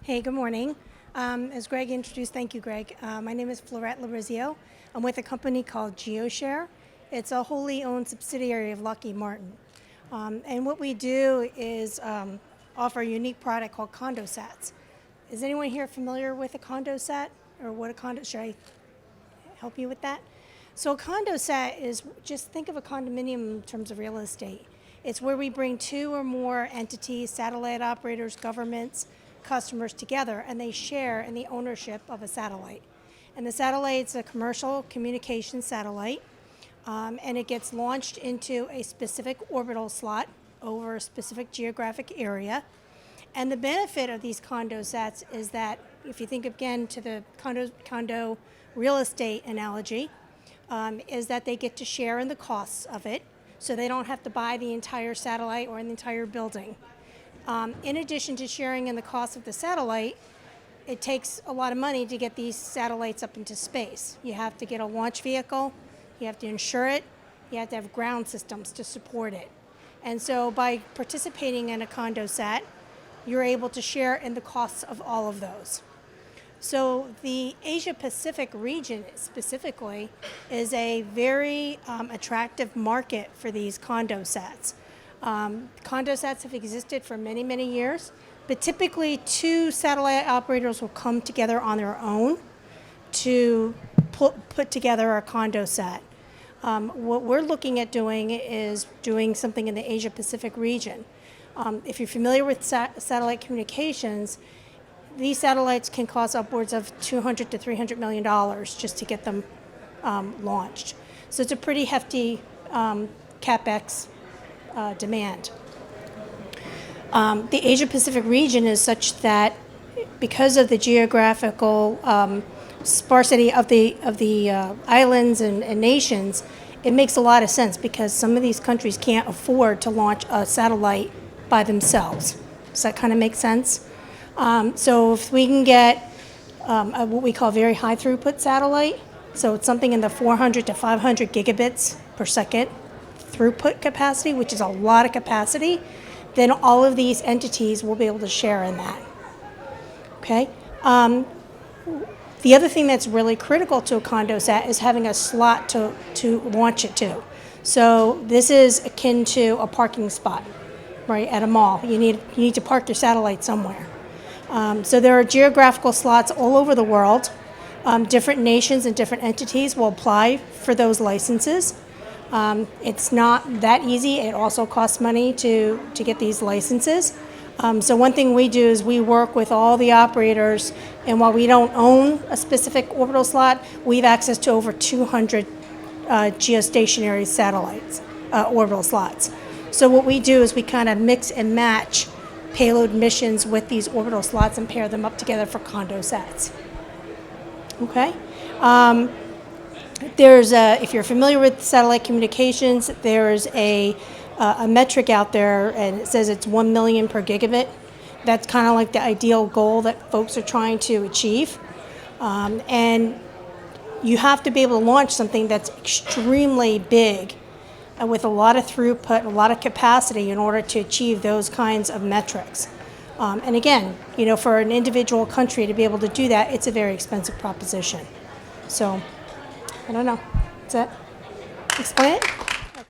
Hey, good morning. As Greg introduced, thank you, Greg. My name is Flourette Laurizio. I'm with a company called GEOshare. It's a wholly owned subsidiary of Lockheed Martin. And what we do is offer a unique product called Condosats. Is anyone here familiar with a Condosat or what a condo? Should I help you with that? So a Condosat is, just think of a condominium in terms of real estate. It's where we bring two or more entities, satellite operators, governments, customers together, and they share in the ownership of a satellite. And the satellite's a commercial communication satellite, and it gets launched into a specific orbital slot over a specific geographic area. And the benefit of these Condosats is that, if you think again to the condo real estate analogy, is that they get to share in the costs of it, so they don't have to buy the entire satellite or the entire building. In addition to sharing in the cost of the satellite, it takes a lot of money to get these satellites up into space. You have to get a launch vehicle, you have to insure it, you have to have ground systems to support it. And so by participating in a Condosat, you're able to share in the costs of all of those. So the Asia-Pacific region specifically is a very attractive market for these Condosats. Condosats have existed for many, many years, but typically two satellite operators will come together on their own to put together a Condosat. What we're looking at doing is doing something in the Asia-Pacific region. If you're familiar with satellite communications, these satellites can cost upwards of $200 to $300 million just to get them launched. So it's a pretty hefty CapEx demand. The Asia-Pacific region is such that because of the geographical sparsity of the islands and nations, it makes a lot of sense because some of these countries can't afford to launch a satellite by themselves. Does that kind of make sense? So if we can get what we call very high throughput satellite, so it's something in the 400 to 500 gigabits per second throughput capacity, which is a lot of capacity, then all of these entities will be able to share in that. Okay. The other thing that's really critical to a Condosat is having a slot to launch it to. So this is akin to a parking spot, right, at a mall. You need to park your satellite somewhere. So there are geographical slots all over the world. Different nations and different entities will apply for those licenses. It's not that easy. It also costs money to get these licenses. So one thing we do is we work with all the operators, and while we don't own a specific orbital slot, we have access to over 200 geostationary satellites, orbital slots. So what we do is we kind of mix and match payload missions with these orbital slots and pair them up together for Condosats. Okay? If you're familiar with satellite communications, there's a metric out there, and it says it's 1 million per gigabit. That's kind of like the ideal goal that folks are trying to achieve. And you have to be able to launch something that's extremely big with a lot of throughput, a lot of capacity in order to achieve those kinds of metrics. And again, for an individual country to be able to do that, it's a very expensive proposition. So, I don't know. Does that explain it?